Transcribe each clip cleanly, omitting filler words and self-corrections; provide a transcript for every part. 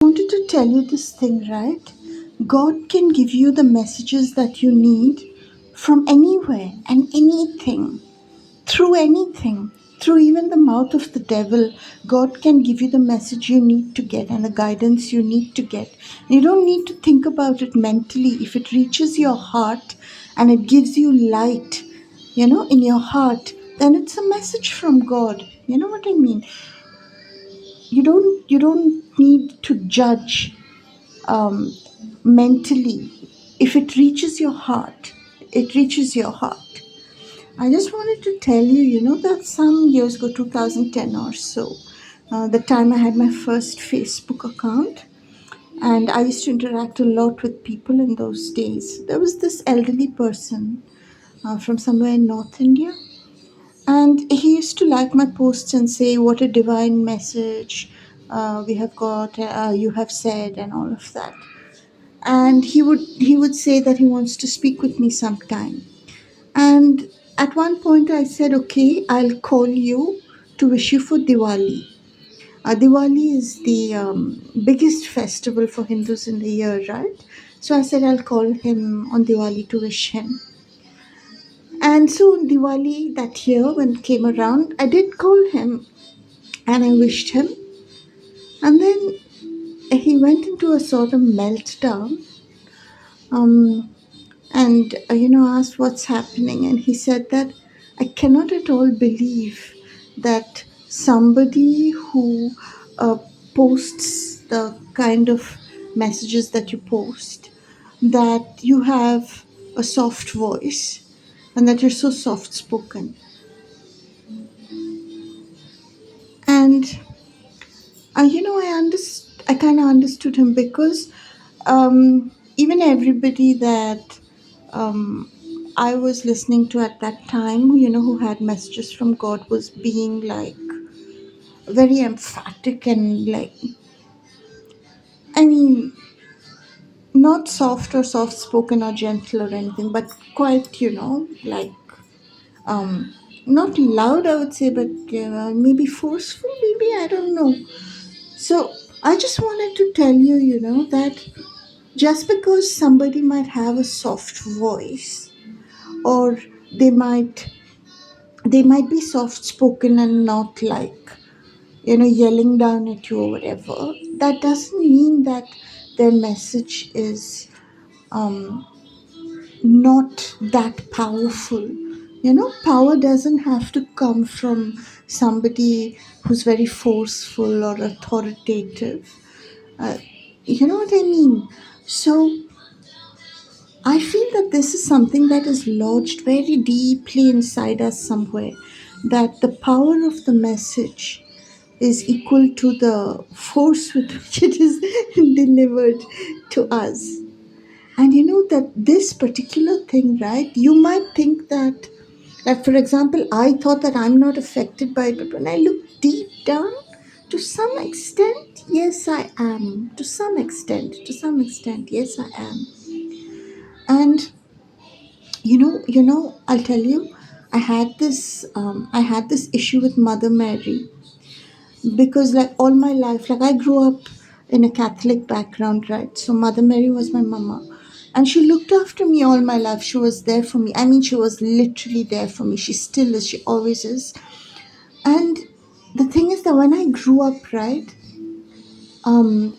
Wanted to tell you this thing, right? God can give you the messages that you need from anywhere and anything, through anything, through even the mouth of the devil. God can give you the message you need to get and the guidance you need to get. You don't need to think about it mentally. If it reaches your heart and it gives you light, in your heart, then it's a message from God. You know what I mean? You don't need to judge um, mentally. If it reaches your heart, it reaches your heart. I just wanted to tell you, that some years ago, 2010 or so, the time I had my first Facebook account, and I used to interact a lot with people in those days. There was this elderly person from somewhere in North India, and he used to like my posts and say, "What a divine message we have got, you have said," and all of that. And he would say that he wants to speak with me sometime. And at one point I said, "Okay, I'll call you to wish you for Diwali." Diwali is the biggest festival for Hindus in the year, right? So I said I'll call him on Diwali to wish him. And so on Diwali that year, when it came around, I did call him and I wished him. And then he went into a sort of meltdown. Um, and asked what's happening, and he said that, "I cannot at all believe that somebody who uh, posts the kind of messages that you post, that you have a soft voice and that you're so soft spoken." And I kind of understood him, because even everybody that um, I was listening to at that time, who had messages from God, was being like very emphatic and like, I mean, not soft or soft spoken or gentle or anything, but quite, like, um, not loud, I would say, but maybe forceful, maybe, I don't know. So I just wanted to tell you, that just because somebody might have a soft voice, or they might they might be soft spoken and not like, yelling down at you or whatever, that doesn't mean that their message is um not that powerful. Power doesn't have to come from somebody who's very forceful or authoritative. uh, you know what I mean? So I feel that this is something that is lodged very deeply inside us somewhere, that the power of the message is equal to the force with which it is delivered to us. And that this particular thing, right? You might think that, for example, I thought that I'm not affected by it, but when I look deep down, to some extent, yes, I am. To some extent, yes, I am. And I'll tell you, I had this issue with Mother Mary, because like all my life, like I grew up in a Catholic background, right? So Mother Mary was my mama, and she looked after me all my life. She was there for me. I mean, she was literally there for me. She still is. She always is. And the thing is that when I grew up, right, um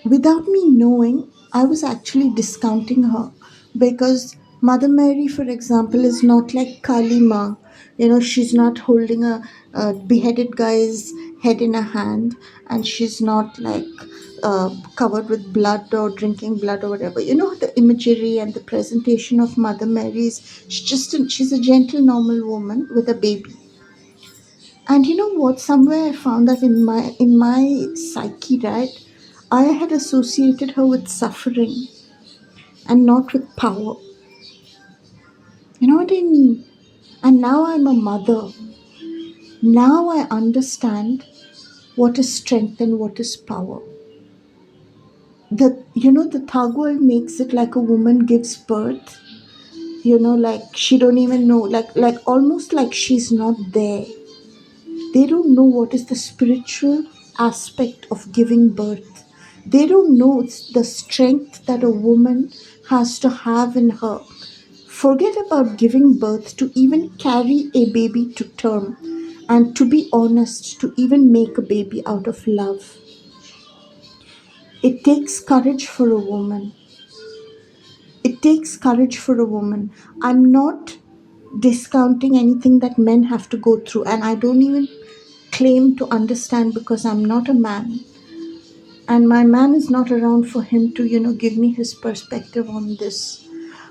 without me knowing, I was actually discounting her, because Mother Mary, for example, is not like Kali Ma. She's not holding a beheaded guy's head in her hand, and she's not like covered with blood or drinking blood or whatever. The imagery and the presentation of Mother Mary is, she's a gentle, normal woman with a baby. And you know what? Somewhere I found that in my psyche, right? I had associated her with suffering and not with power. You know what I mean? And now I'm a mother. Now I understand what is strength and what is power. The thug world makes it like a woman gives birth. Like she don't even know, like almost like she's not there. They don't know what is the spiritual aspect of giving birth. They don't know the strength that a woman has to have in her. Forget about giving birth, to even carry a baby to term, and to be honest, to even make a baby out of love. It takes courage for a woman. It takes courage for a woman. I'm not discounting anything that men have to go through, and I don't even claim to understand because I'm not a man. And my man is not around for him to, give me his perspective on this.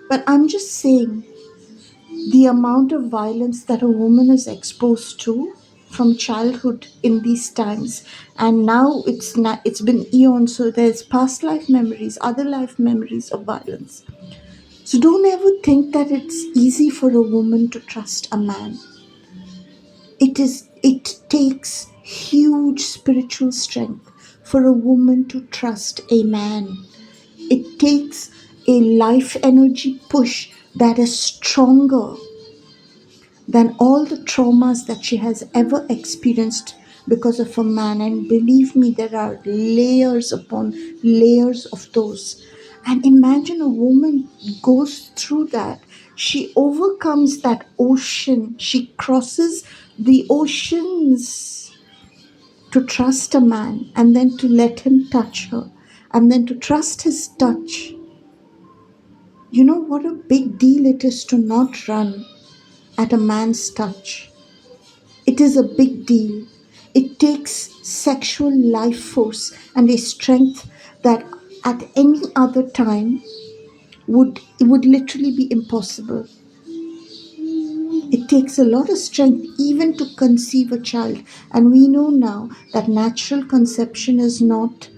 But I'm just saying the amount of violence that a woman is exposed to from childhood in these times, and now it's been eons, so there's past life memories, other life memories of violence. So don't ever think that it's easy for a woman to trust a man. It takes huge spiritual strength for a woman to trust a man. It takes a life energy push that is stronger than all the traumas that she has ever experienced because of a man. And believe me, there are layers upon layers of those. And imagine a woman goes through that. She overcomes that ocean. She crosses the oceans to trust a man, and then to let him touch her, and then to trust his touch. You know what a big deal it is to not run at a man's touch. It is a big deal. It takes sexual life force and a strength that at any other time would literally be impossible. It takes a lot of strength even to conceive a child. And we know now that natural conception is not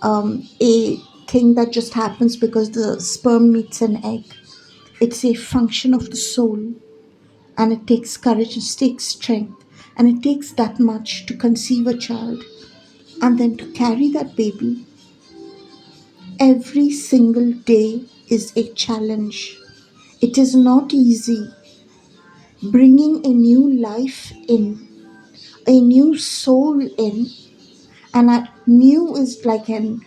a thing that just happens because the sperm meets an egg. It's a function of the soul. And it takes courage, it takes strength, and it takes that much to conceive a child and then to carry that baby. Every single day is a challenge. It is not easy. Bringing a new life in, a new soul in, and a new is like an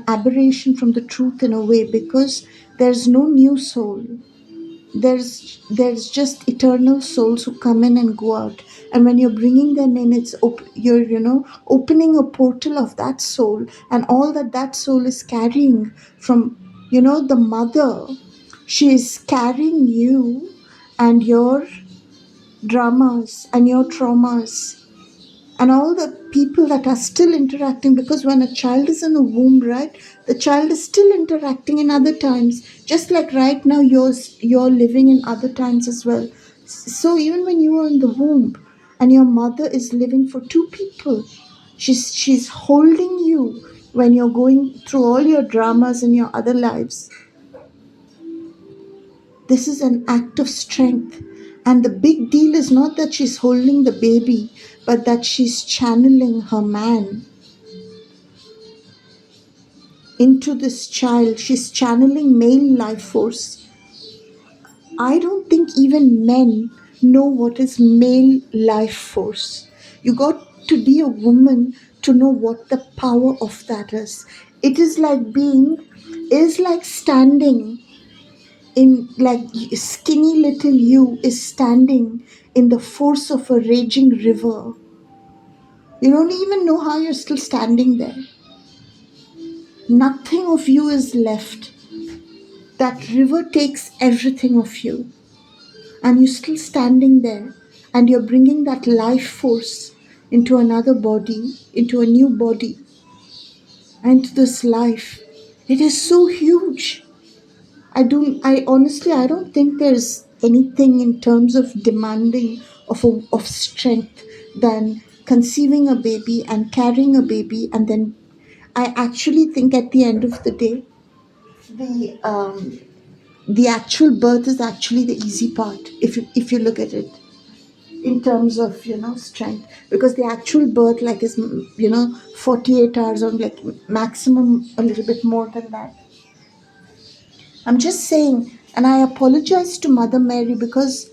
aberration from the truth in a way, because there's no new soul. There's just eternal souls who come in and go out, and when you're bringing them in, you're opening a portal of that soul, and all that soul is carrying from the mother. She is carrying you and your dramas and your traumas and all the people that are still interacting, because when a child is in a womb, right, the child is still interacting in other times, just like right now you're living in other times as well. So even when you are in the womb and your mother is living for two people, she's holding you when you're going through all your dramas in your other lives. This is an act of strength. And the big deal is not that she's holding the baby, but that she's channeling her man into this child. She's channeling male life force. I don't think even men know what is male life force. You got to be a woman to know what the power of that is. It is like standing in, like, skinny little you is standing in the force of a raging river. You don't even know how you're still standing there. Nothing of you is left. That river takes everything of you, and you're still standing there, and you're bringing that life force into another body, into a new body, and to this life. It is so huge. I don't think there's anything in terms of demanding of strength than conceiving a baby and carrying a baby. And then I actually think at the end of the day, the actual birth is actually the easy part, if you look at it in terms of strength, because the actual birth, like, is 48 hours, or like maximum a little bit more than that. I'm just saying, and I apologize to Mother Mary, because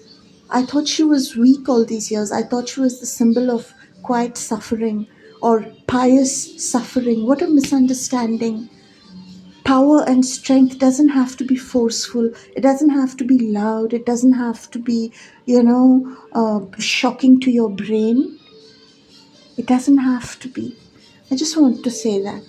I thought she was weak all these years. I thought she was the symbol of quiet suffering, or pious suffering. What a misunderstanding. Power and strength doesn't have to be forceful, it doesn't have to be loud, it doesn't have to be, shocking to your brain. It doesn't have to be. I just want to say that.